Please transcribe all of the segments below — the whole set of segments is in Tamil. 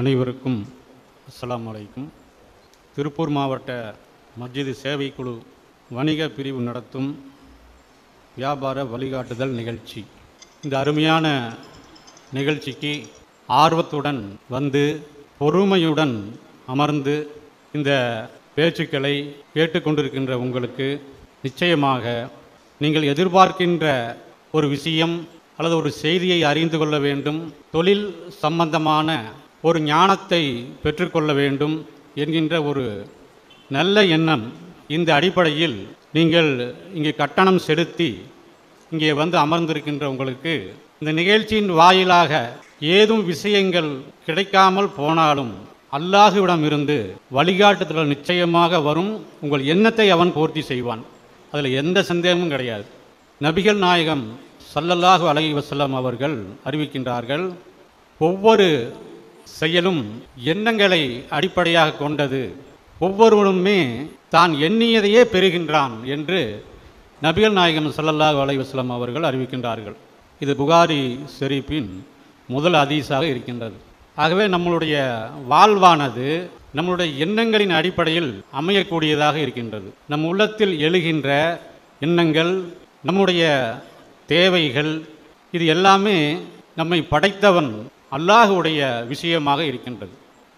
அனைவருக்கும் அஸ்ஸலாமு அலைக்கும். திருப்பூர் மாவட்ட மஸ்ஜிது சேவைக்குழு வணிக பிரிவு நடத்தும் வியாபார வழிகாட்டுதல் நிகழ்ச்சி. இந்த அருமையான நிகழ்ச்சிக்கு ஆர்வத்துடன் வந்து பொறுமையுடன் அமர்ந்து இந்த பேச்சுக்களை கேட்டுக்கொண்டிருக்கின்ற உங்களுக்கு நிச்சயமாக நீங்கள் எதிர்பார்க்கின்ற ஒரு விஷயம் அல்லது ஒரு செய்தியை அறிந்து கொள்ள வேண்டும், தொழில் சம்பந்தமான ஒரு ஞானத்தை பெற்றுக்கொள்ள வேண்டும் என்கின்ற ஒரு நல்ல எண்ணம். இந்த அடிப்படையில் நீங்கள் இங்கே கட்டணம் செலுத்தி இங்கே வந்து அமர்ந்திருக்கின்ற உங்களுக்கு இந்த நிகழ்ச்சியின் வாயிலாக ஏதும் விஷயங்கள் கிடைக்காமல் போனாலும் அல்லாஹ்விடம் இருந்து வழிகாட்டுதல் நிச்சயமாக வரும். உங்கள் எண்ணத்தை அவன் பூர்த்தி செய்வான், அதில் எந்த சந்தேகமும் கிடையாது. நபிகள் நாயகம் ஸல்லல்லாஹு அலைஹி வஸல்லம் அவர்கள் அறிவிக்கின்றார்கள், ஒவ்வொரு செயலும் எண்ணங்களை அடிப்படையாக கொண்டது, ஒவ்வொருவனுமே தான் எண்ணியதையே பெறுகின்றான் என்று நபிகள் நாயகம் ஸல்லல்லாஹு அலைஹி வஸல்லம் அவர்கள் அறிவிக்கின்றார்கள். இது புகாரி ஷெரீஃபின் முதல் ஹதீஸாக இருக்கின்றது. ஆகவே நம்மளுடைய வாழ்வானது நம்மளுடைய எண்ணங்களின் அடிப்படையில் அமையக்கூடியதாக இருக்கின்றது. நம் உள்ளத்தில் எழுகின்ற எண்ணங்கள், நம்முடைய தேவைகள், இது எல்லாமே நம்மை படைத்தவன் அல்லாஹ்வுடைய விஷயமாக இருக்கின்றது.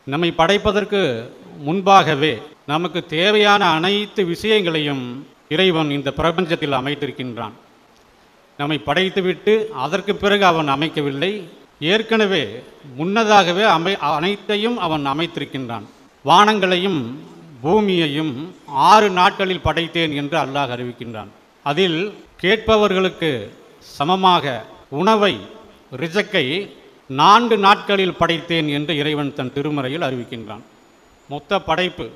நம்மை படைப்பதற்கு முன்பாகவே நமக்கு தேவையான அனைத்து விஷயங்களையும் இறைவன் இந்த பிரபஞ்சத்தில் அமைத்திருக்கின்றான். நம்மை படைத்துவிட்டு அதற்கு பிறகு அவன் அமைக்கவில்லை, ஏற்கனவே முன்னதாகவே அனைத்தையும் அவன் அமைத்திருக்கின்றான். வானங்களையும் பூமியையும் 6 நாட்களில் படைத்தேன் என்று அல்லாஹ் அறிவிக்கின்றான். அதில் கேட்பவர்களுக்கு சமமாக உணவை, ரிசக்கை 4 நாட்களில் படைத்தேன் என்று இறைவன் தன் திருமறையில் அறிவிக்கின்றான். மொத்த படைப்பு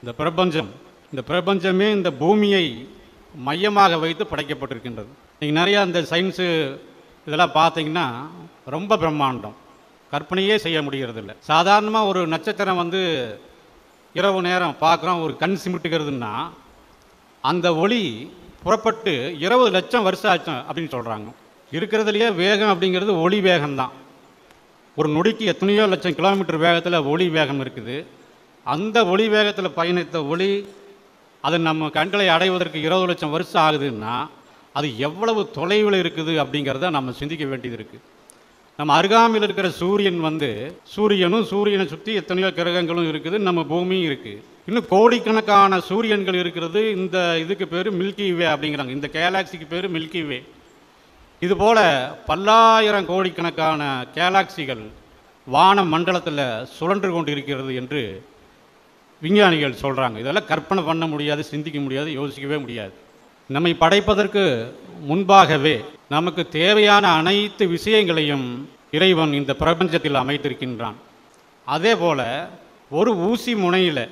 இந்த பிரபஞ்சம், இந்த பிரபஞ்சமே இந்த பூமியை மையமாக வைத்து படைக்கப்பட்டிருக்கின்றது. நீங்கள் நிறையா இந்த சயின்ஸு இதெல்லாம் பார்த்தீங்கன்னா ரொம்ப பிரம்மாண்டம், கற்பனையே செய்ய முடிகிறதில்ல. சாதாரணமாக ஒரு நட்சத்திரம் வந்து இரவு நேரம் பார்க்குறோம், ஒரு கண் சிமிட்டுகிறதுன்னா அந்த ஒளி புறப்பட்டு 20 லட்சம் வருஷம் ஆச்சு அப்படின்னு சொல்கிறாங்க. இருக்கிறதுலையே வேகம் அப்படிங்கிறது ஒளி வேகம்தான். ஒரு நொடிக்கு எத்தனையோ லட்சம் கிலோமீட்டர் வேகத்தில் ஒளி வேகம் இருக்குது. அந்த ஒளி வேகத்தில் பயணித்த ஒளி அது நம்ம கண்களை அடைவதற்கு 20 லட்சம் வருஷம் ஆகுதுன்னா அது எவ்வளவு தொலைவில் இருக்குது அப்படிங்கிறத நம்ம சிந்திக்க வேண்டியது இருக்குது. நம்ம அருகாமையில் இருக்கிற சூரியன் வந்து சூரியனை சுற்றி எத்தனையோ கிரகங்களும் இருக்குது, நம்ம பூமியும் இருக்குது. இன்னும் கோடிக்கணக்கான சூரியன்கள் இருக்கிறது. இந்த இதுக்கு பேர் மில்கி வே அப்படிங்கிறாங்க. இந்த கேலாக்சிக்கு பேர் மில்கி வே. இதுபோல் பல்லாயிரம் கோடிக்கணக்கான கேலாக்சிகள் வான மண்டலத்தில் சுழன்று கொண்டு இருக்கிறது என்று விஞ்ஞானிகள் சொல்கிறாங்க. இதெல்லாம் கற்பனை பண்ண முடியாது, சிந்திக்க முடியாது, யோசிக்கவே முடியாது. நம்மை படைப்பதற்கு முன்பாகவே நமக்கு தேவையான அனைத்து விஷயங்களையும் இறைவன் இந்த பிரபஞ்சத்தில் அமைத்திருக்கின்றான். அதே போல் ஒரு ஊசி முனையில்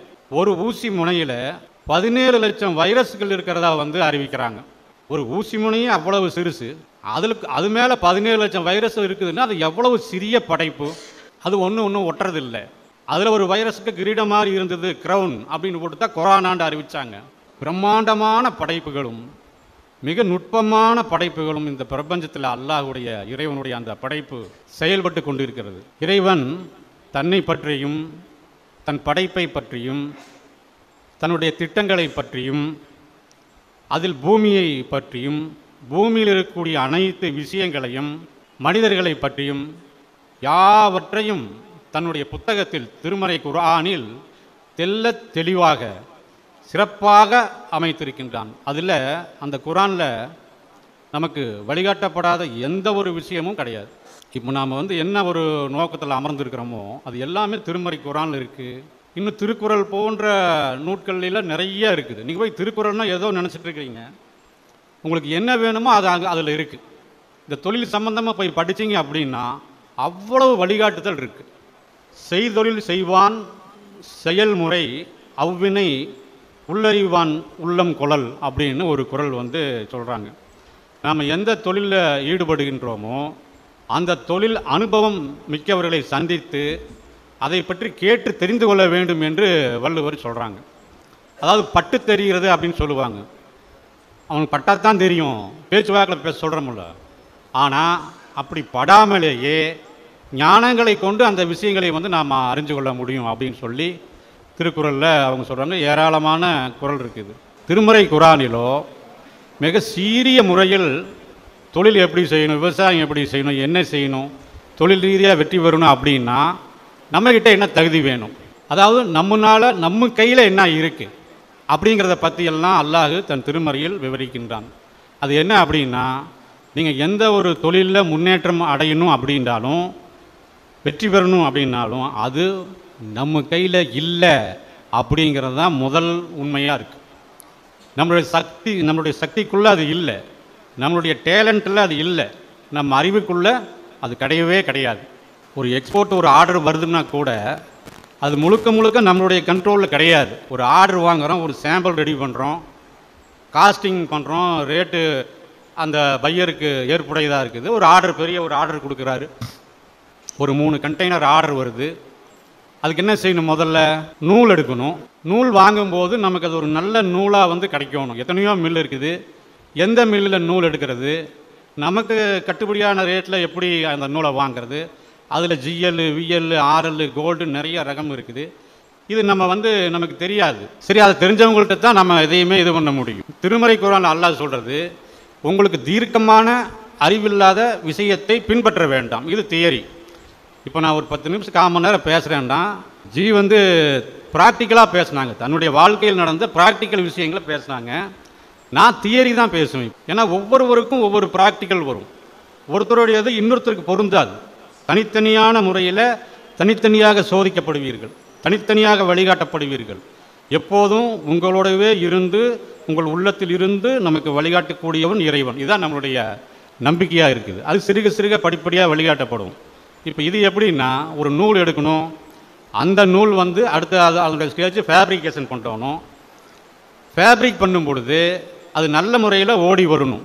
17 லட்சம் வைரஸ்கள் இருக்கிறதா வந்து அறிவிக்கிறாங்க. ஒரு ஊசி முனையே அவ்வளவு சிறுசு, அது மேலே 17 லட்சம் வைரஸ் இருக்குதுன்னா அது எவ்வளவு சிறிய படைப்பு. அது ஒன்றும் ஒட்டுறதில்லை. அதில் ஒரு வைரஸுக்கு கிரீடம் மாதிரி இருந்தது, க்ரௌன் அப்படின்னு போட்டு தான் கொரோனான்னு அறிவித்தாங்க. பிரம்மாண்டமான படைப்புகளும் மிக நுட்பமான படைப்புகளும் இந்த பிரபஞ்சத்தில் அல்லாஹ்வுடைய இறைவனுடைய அந்த படைப்பு செயல்பட்டு கொண்டிருக்கிறது. இறைவன் தன்னை பற்றியும் தன் படைப்பை பற்றியும் தன்னுடைய திட்டங்களை பற்றியும் அதில் பூமியை பற்றியும் பூமியில் இருக்கக்கூடிய அனைத்து விஷயங்களையும் மனிதர்களை பற்றியும் யாவற்றையும் தன்னுடைய புத்தகத்தில் திருமறை குர்ஆனில் தெள்ளத் தெளிவாக சிறப்பாக அமைத்திருக்கின்றான். அதில் அந்த குர்ஆனில் நமக்கு வழிகாட்டப்படாத எந்த ஒரு விஷயமும் கிடையாது. இப்போ நாம் வந்து என்ன ஒரு நோக்கத்தில் அமர்ந்திருக்கிறோமோ அது எல்லாமே திருமறை குர்ஆனில் இருக்குது. இன்னும் திருக்குறள் போன்ற நூட்களில் நிறைய இருக்குது. நீங்கள் போய் திருக்குறள்னால் ஏதோ நினச்சிட்டு இருக்கிறீங்க, உங்களுக்கு என்ன வேணுமோ அது அதில் இருக்குது. இந்த தொழில் சம்பந்தமாக போய் படித்தீங்க அப்படின்னா அவ்வளவு வழிகாட்டுதல் இருக்குது. செய்தொழில் செய்வான் செயல்முறை அவ்வினை உள்ளறிவான் உள்ளம் கொளல் அப்படின்னு ஒரு குறள் வந்து சொல்கிறாங்க. நாம் எந்த தொழிலில் ஈடுபடுகின்றோமோ அந்த தொழில் அனுபவம் மிக்கவர்களை சந்தித்து அதை பற்றி கேட்டு தெரிந்து கொள்ள வேண்டும் என்று வள்ளுவர் சொல்கிறாங்க. அதாவது பட்டு தெரிகிறது அப்படின்னு சொல்லுவாங்க. அவனுக்கு பட்டாத்தான் தெரியும், பேச்சுவாக்கில் பேச சொல்கிறோம்ல. ஆனால் அப்படி படாமலேயே ஞானங்களை கொண்டு அந்த விஷயங்களை வந்து நாம் அறிஞ்சு கொள்ள முடியும் அப்படின்னு சொல்லி திருக்குறளில் அவங்க சொல்கிறாங்க. ஏராளமான குறள் இருக்குது. திருமறை குரானிலோ மிக சீரிய முறையில் தொழில் எப்படி செய்யணும், விவசாயம் எப்படி செய்யணும், என்ன செய்யணும், தொழில் ரீதியாக வெற்றி பெறணும் அப்படின்னா நம்மக்கிட்ட என்ன தகுதி வேணும், அதாவது நம்ம கையில் என்ன இருக்குது அப்படிங்கிறத பற்றியெல்லாம் அல்லாஹ் தன் திருமறையில் விவரிக்கின்றான். அது என்ன அப்படின்னா, நீங்கள் எந்த ஒரு தொழிலில் முன்னேற்றம் அடையணும் அப்படின்றாலும் வெற்றி பெறணும் அப்படின்னாலும் அது நம்ம கையில் இல்லை அப்படிங்கிறது தான் முதல் உண்மையாக இருக்குது. நம்மளுடைய சக்திக்குள்ளே அது இல்லை, நம்மளுடைய டேலண்ட்டில் அது இல்லை, நம்ம அறிவுக்குள்ளே அது கிடையவே கிடையாது. ஒரு எக்ஸ்போர்ட் ஒரு ஆர்டர் வருதுன்னா கூட அது முழுக்க நம்மளுடைய கண்ட்ரோலில் கிடையாது. ஒரு ஆர்டர் வாங்குகிறோம், ஒரு சாம்பிள் ரெடி பண்ணுறோம், காஸ்டிங் பண்ணுறோம், ரேட்டு அந்த பையருக்கு ஏற்புடையதாக இருக்குது. ஒரு ஆர்டர், பெரிய ஒரு ஆர்டர் கொடுக்குறாரு, ஒரு 3 கண்டெய்னர் ஆர்டர் வருது. அதுக்கு என்ன செய்யணும், முதல்ல நூல் எடுக்கணும். நூல் வாங்கும்போது நமக்கு அது ஒரு நல்ல நூலாக வந்து கிடைக்கணும். எத்தனையோ மில் இருக்குது, எந்த மில்லில் நூல் எடுக்கிறது, நமக்கு கட்டுப்படியான ரேட்டில் எப்படி அந்த நூலை வாங்கிறது, அதில் ஜிஎல், விஎல், ஆர்எல், கோல்டு நிறைய ரகம் இருக்குது. இது நமக்கு தெரியாது. சரி, அதை தெரிஞ்சவங்கள்ட்ட தான் நம்ம எதையுமே இது பண்ண முடியும். திருமறை குர்ஆன் அல்லாஹ் சொல்கிறது, உங்களுக்கு தீர்க்கமான அறிவில்லாத விஷயத்தை பின்பற்ற வேண்டாம். இது தியரி. இப்போ நான் ஒரு 10 நிமிஷம் 1/4 மணி நேரம் பேசுகிறேன்னா வந்து ப்ராக்டிக்கலாக பேசினாங்க, தன்னுடைய வாழ்க்கையில் நடந்த ப்ராக்டிக்கல் விஷயங்களை பேசினாங்க. நான் தியரி தான் பேசுவேன். ஏன்னா ஒவ்வொருவருக்கும் ஒவ்வொரு ப்ராக்டிக்கல் வரும். ஒருத்தருடையது இன்னொருத்தருக்கு பொருந்தாது. தனித்தனியான முறையில் தனித்தனியாக சோதிக்கப்படுவீர்கள், தனித்தனியாக வழிகாட்டப்படுவீர்கள். எப்போதும் உங்களோடவே இருந்து உங்கள் உள்ளத்தில் இருந்து நமக்கு வழிகாட்டக்கூடியவன் இறைவன். இதுதான் நம்மளுடைய நம்பிக்கையாக இருக்குது. அது சிறுக சிறுக படிப்படியாக வழிகாட்டப்படும். இப்போ இது எப்படின்னா, ஒரு நூல் எடுக்கணும், அந்த நூல் வந்து அடுத்து அதனுடைய ஸ்டேஜ் ஃபேப்ரிகேஷன் பண்ணணும். ஃபேப்ரிக் பண்ணும் பொழுது அது நல்ல முறையில் ஓடி வரணும்.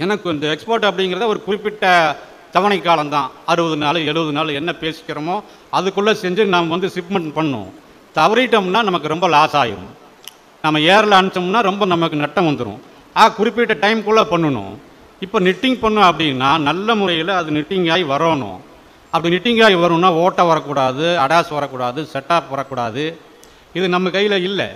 எனக்கு இந்த எக்ஸ்போர்ட் அப்படிங்கிறத ஒரு குறிப்பிட்ட தவணை காலம்தான், 60 நாள் 70 நாள் என்ன பேசிக்கிறோமோ அதுக்குள்ளே செஞ்சு நாம் வந்து ஷிப்மெண்ட் பண்ணணும். தவறிட்டோம்னா நமக்கு ரொம்ப லாஸ் ஆகிடும். நம்ம ஏரில் அனுப்பிச்சோம்னா ரொம்ப நமக்கு நட்டம் வந்துடும். குறிப்பிட்ட டைமுக்குள்ளே பண்ணணும். இப்போ நிட்டிங் பண்ணோம் அப்படின்னா நல்ல முறையில் அது நிட்டிங் ஆகி வரணும். அப்படி நிட்டிங் ஆகி வரணும்னா ஓட்டை வரக்கூடாது, அடாஸ் வரக்கூடாது, செட்டாப் வரக்கூடாது. இது நம்ம கையில் இல்லை.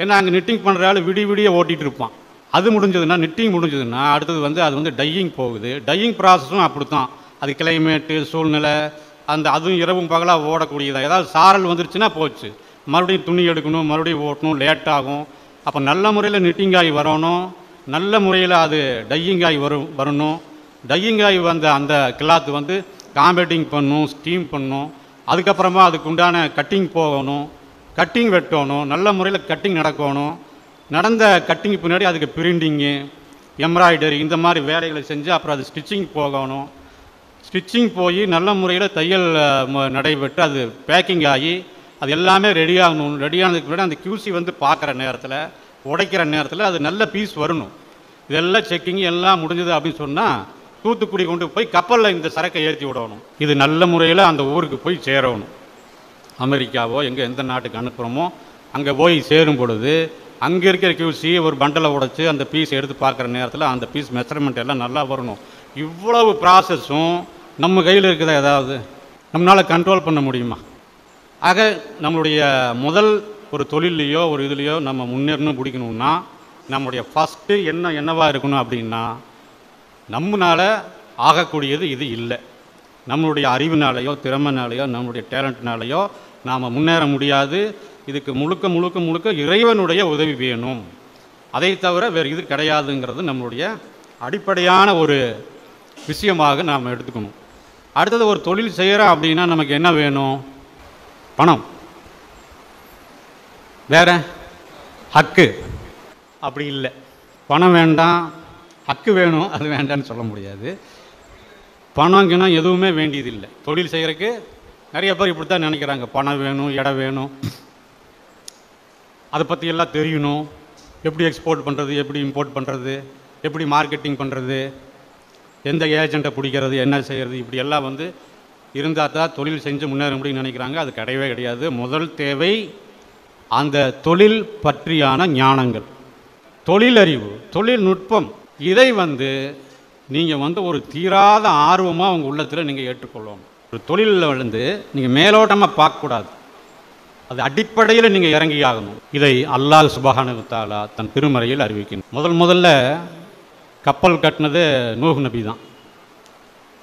ஏன்னா அங்கே நிட்டிங் பண்ணுற ஆள் விடிய ஓட்டிகிட்டு இருப்பான். அது முடிஞ்சதுன்னா, நிட்டிங் முடிஞ்சதுன்னா அடுத்தது வந்து அது வந்து டையிங் போகுது. டையிங் ப்ராசஸும் அப்படி தான். அது கிளைமேட்டு, சூழ்நிலை, அதுவும் இரவும் பகலாக ஓடக்கூடியதாக. ஏதாவது சாரல் வந்துருச்சுன்னா போச்சு, மறுபடியும் துணி எடுக்கணும், மறுபடியும் ஓட்டணும், லேட் ஆகும். அப்போ நல்ல முறையில் நிட்டிங் ஆகி வரணும், நல்ல முறையில் அது டையிங் ஆகி வரணும். டையிங் ஆகி வந்த அந்த கிளாத்து வந்து காம்பேட்டிங் பண்ணணும், ஸ்டீம் பண்ணணும். அதுக்கப்புறமா அதுக்கு உண்டான கட்டிங் போகணும், கட்டிங் வெட்டணும், நல்ல முறையில் கட்டிங் நடக்கணும். நடந்த கட்டிங் பின்னாடி அதுக்கு பிரிண்டிங்கு, எம்ப்ராய்டரி, இந்த மாதிரி வேலைகளை செஞ்சு அப்புறம் அது ஸ்டிச்சிங் போகணும். ஸ்டிச்சிங் போய் நல்ல முறையில் தையல் நடைபெற்று அது பேக்கிங் ஆகி அது எல்லாமே ரெடி ஆகணும். ரெடி ஆனதுக்கு முன்னாடி அந்த QC வந்து பார்க்குற நேரத்தில், உடைக்கிற நேரத்தில் அது நல்ல பீஸ் வரணும். இதெல்லாம் செக்கிங் எல்லாம் முடிஞ்சது அப்படின்னு சொன்னால் தூத்துக்குடி கொண்டு போய் கப்பலில் இந்த சரக்கை ஏற்றி விடணும். இது நல்ல முறையில் அந்த ஊருக்கு போய் சேரணும். அமெரிக்காவோ எந்த நாட்டுக்கு அனுப்புகிறோமோ அங்கே போய் சேரும் பொழுது அங்கே இருக்கிற QC ஒரு பண்டலை உடைச்சி அந்த பீஸ் எடுத்து பார்க்குற நேரத்தில் அந்த பீஸ் மெஷர்மெண்ட் எல்லாம் நல்லா வரணும். இவ்வளவு ப்ராசஸும் நம்ம கையில் இருக்குதா? ஏதாவது நம்மளால் கண்ட்ரோல் பண்ண முடியுமா? ஆக நம்மளுடைய முதல் ஒரு தொழிலையோ ஒரு இதுலேயோ நம்ம முன்னேறணும் பிடிக்கணும்னா நம்முடைய ஃபஸ்ட்டு என்னவாக இருக்கணும் அப்படின்னா, நம்மளால் ஆகக்கூடியது இது இல்லை. நம்மளுடைய அறிவினாலேயோ திறமைனாலேயோ நம்மளுடைய டேலண்ட்னாலேயோ நாம் முன்னேற முடியாது. இதுக்கு முழுக்க இறைவனுடைய உதவி வேணும். அதை தவிர வேறு இது கிடையாதுங்கிறது நம்மளுடைய அடிப்படையான ஒரு விஷயமாக நாம் எடுத்துக்கணும். அடுத்தது, ஒரு தொழில் செய்கிறோம் அப்படின்னா நமக்கு என்ன வேணும்? பணம். வேற ஹக்கு அப்படி இல்லை. பணம் வேண்டாம், ஹக்கு வேணும், அது வேண்டான்னு சொல்ல முடியாது. பணம்னா எதுவுமே வேண்டியதில்லை. தொழில் செய்கிறதுக்கு நிறைய பேர் இப்படி தான் நினைக்கிறாங்க. பணம் வேணும், இடம் வேணும், அதை பற்றியெல்லாம் தெரியணும். எப்படி எக்ஸ்போர்ட் பண்ணுறது, எப்படி இம்போர்ட் பண்ணுறது, எப்படி மார்க்கெட்டிங் பண்ணுறது, எந்த ஏஜெண்ட்டை பிடிக்கிறது, என்ன செய்கிறது, இப்படி எல்லாம் வந்து இருந்தால் தான் தொழில் செஞ்சு முன்னேற முடியும்னு நினைக்கிறாங்க. அது கிடையவே கிடையாது. முதல் தேவை அந்த தொழில் பற்றியான ஞானங்கள், தொழிலறிவு, தொழில்நுட்பம். இதை வந்து நீங்கள் வந்து ஒரு தீராத ஆர்வமாக உங்கள் உள்ளத்தில் நீங்கள் ஏற்றுக்கொள்ளணும். ஒரு தொழிலில் வந்து நீங்கள் மேலோட்டமாக பார்க்கக்கூடாது, அது அடிப்படையில் நீங்கள் இறங்கி ஆகணும். இதை அல்லாஹ் சுப்ஹானஹு வ தஆலா தன் திருமறையில் அறிவிக்கணும். முதல்ல கப்பல் கட்டினது நூஹ் நபி தான்.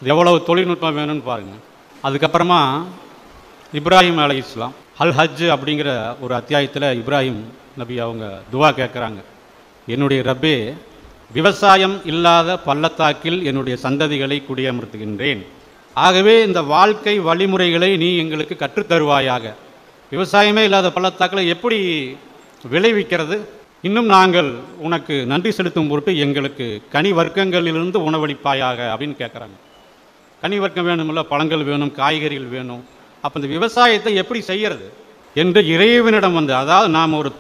இது எவ்வளவு தொழில்நுட்பம் வேணும்னு பாருங்கள். அதுக்கப்புறமா இப்ராஹிம் அலைஹிஸ்ஸலாம் அல் ஹஜ் அப்படிங்கிற ஒரு அத்தியாயத்தில் இப்ராஹிம் நபி அவங்க துவா கேட்குறாங்க, என்னுடைய ரப்பே, விவசாயம் இல்லாத பள்ளத்தாக்கில் என்னுடைய சந்ததிகளை குடியமர்த்துகின்றேன். ஆகவே இந்த வாழ்க்கை வழிமுறைகளை நீ எங்களுக்கு கற்றுத்தருவாயாக. விவசாயமே இல்லாத பள்ளத்தாக்கில் எப்படி விளைவிக்கிறது? இன்னும் நாங்கள் உனக்கு நன்றி செலுத்தும் பொருட்டு எங்களுக்கு கனி வர்க்கங்களிலிருந்து உணவளிப்பாயாக அப்படின்னு கேட்குறாங்க. கனி வர்க்கம் வேணுமில்ல, பழங்கள் வேணும், காய்கறிகள் வேணும். அப்போ இந்த விவசாயத்தை எப்படி செய்கிறது என்று இறைவனிடம் வந்து, அதாவது நாம் ஒரு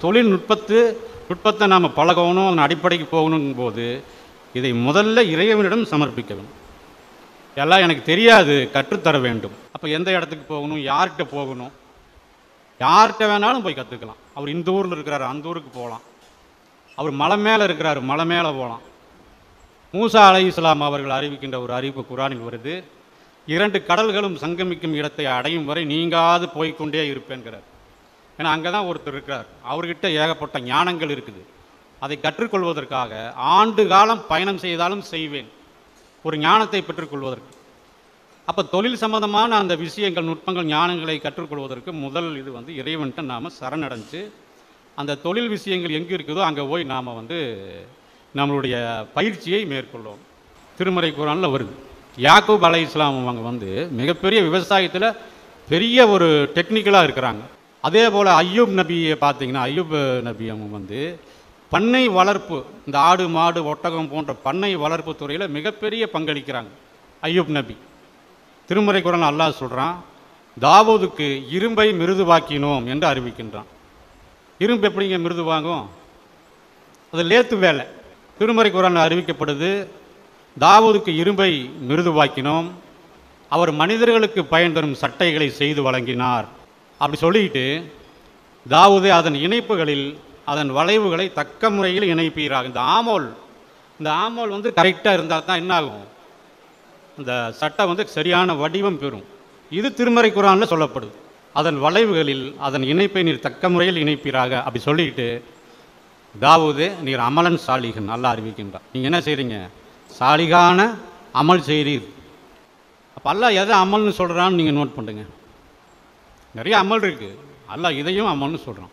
நுட்பத்தை நாம் பழகணும், அதன் அடிப்படைக்கு போகணும் போது இதை முதல்ல இறைவனிடம் சமர்ப்பிக்க வேண்டும். எல்லாம் எனக்கு தெரியாது, கற்றுத்தர வேண்டும். அப்போ எந்த இடத்துக்கு போகணும், யார்கிட்ட போகணும்? யார்கிட்ட வேணாலும் போய் கற்றுக்கலாம். அவர் இந்த ஊரில் இருக்கிறாரு, அந்த ஊருக்கு போகலாம். அவர் மலை மேலே இருக்கிறாரு, மலை மேலே போகலாம். மூசா அலைஹிஸ்ஸலாம் அவர்கள் அறிவிக்கின்ற ஒரு அறிவிப்பு குர்ஆனில் வருது, 2 கடல்களும் சங்கமிக்கும் இடத்தை அடையும் வரை நீங்காது போய்கொண்டே இருப்பேன்கிறார். ஏன்னா அங்கே தான் ஒருத்தர் இருக்கிறார், அவர்கிட்ட ஏகப்பட்ட ஞானங்கள் இருக்குது. அதை கற்றுக்கொள்வதற்காக ஆண்டு காலம் பயணம் செய்தாலும் செய்வேன், ஒரு ஞானத்தை பெற்றுக்கொள்வதற்கு. அப்போ தொழில் சம்பந்தமான அந்த விஷயங்கள், நுட்பங்கள், ஞானங்களை கற்றுக்கொள்வதற்கு முதல் இது வந்து இறைவன்கிட்ட நாம் சரணடைஞ்சு அந்த தொழில் விஷயங்கள் எங்கே இருக்குதோ அங்கே போய் நாம் வந்து நம்மளுடைய பயிற்சியை மேற்கொள்ளும். திருமறை குர்ஆனில் வருது. யாக்கூப் அலைஹிஸ்ஸலாம் அவங்க வந்து மிகப்பெரிய விவசாயத்தில் பெரிய ஒரு டெக்னிக்கலாக இருக்கிறாங்க. அதே போல் ஐயூப் நபியை பார்த்தீங்கன்னா, ஐயூப் நபி அவங்க வந்து பண்ணை வளர்ப்பு, இந்த ஆடு மாடு ஒட்டகம் போன்ற பண்ணை வளர்ப்பு துறையில் மிகப்பெரிய பங்களிக்கிறாங்க ஐயூப் நபி. திருமறை குர்ஆனில் அல்லாஹ் சொல்கிறான், தாவூதுக்கு இரும்பை மிருதுவாக்கினோம் என்று அறிவிக்கின்றான். இரும்பு எப்படிங்க மிருதுவாகும்? அது லேத்து வேலை. திருமறை குர்ஆனில் அறிவிக்கப்படுது, தாவூதுக்கு இரும்பை மிருதுவாக்கினோம், அவர் மனிதர்களுக்கு பயன் தரும் சட்டைகளை செய்து வழங்கினார். அப்படி சொல்லிட்டு தாவூதே அதன் இணைப்புகளில் அதன் வளைவுகளை தக்க முறையில் இணைப்பீராக. இந்த ஆமோல் வந்து கரெக்டாக இருந்தால் தான் என்ன ஆகும், இந்த சட்டை வந்து சரியான வடிவம் பெறும். இது திருமறை குர்ஆனில் சொல்லப்படுது. அதன் வளைவுகளில் அதன் இணைப்பை நீர் தக்க முறையில் இணைப்பீராக. அப்படி சொல்லிட்டு தாவூதே, நீர் அமலன் சாலிகன் அல்லாஹ் அறிவிக்கின்றார். நீங்கள் என்ன செய்கிறீங்க? சாலிகான அமல் செய்கிறீர். அப்போ அல்லாஹ் எதை அமல்னு சொல்கிறான்னு நீங்கள் நோட் பண்ணுங்க. நிறைய அமல் இருக்குது, அல்லாஹ் இதையும் அமல்னு சொல்கிறான்.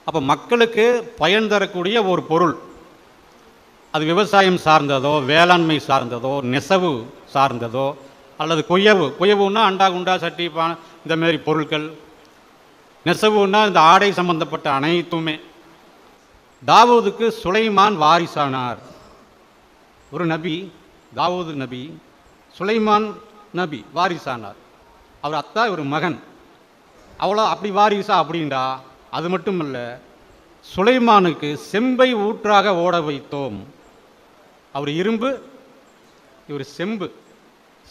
அப்போ மக்களுக்கு பயன் தரக்கூடிய ஒரு பொருள், அது விவசாயம் சார்ந்ததோ, வேளாண்மை சார்ந்ததோ, நெசவு சார்ந்ததோ, அல்லது குயவுன்னா அண்டா குண்டா சட்டி பானை இந்த மாதிரி பொருட்கள், நெசவுன்னா இந்த ஆடை சம்பந்தப்பட்ட அனைத்துமே. தாவூதுக்கு சுலைமான் வாரிசானார். ஒரு நபி, தாவூது நபி, சுலைமான் நபி வாரிசானார். அவர் அத்தா ஒரு மகன், அவ்வளோ. அப்படி வாரிசா அப்படின்டா அது மட்டும் இல்லை, சுலைமானுக்கு செம்பை ஊற்றாக ஓட வைத்தோம். அவர் இரும்பு, இவர் செம்பு.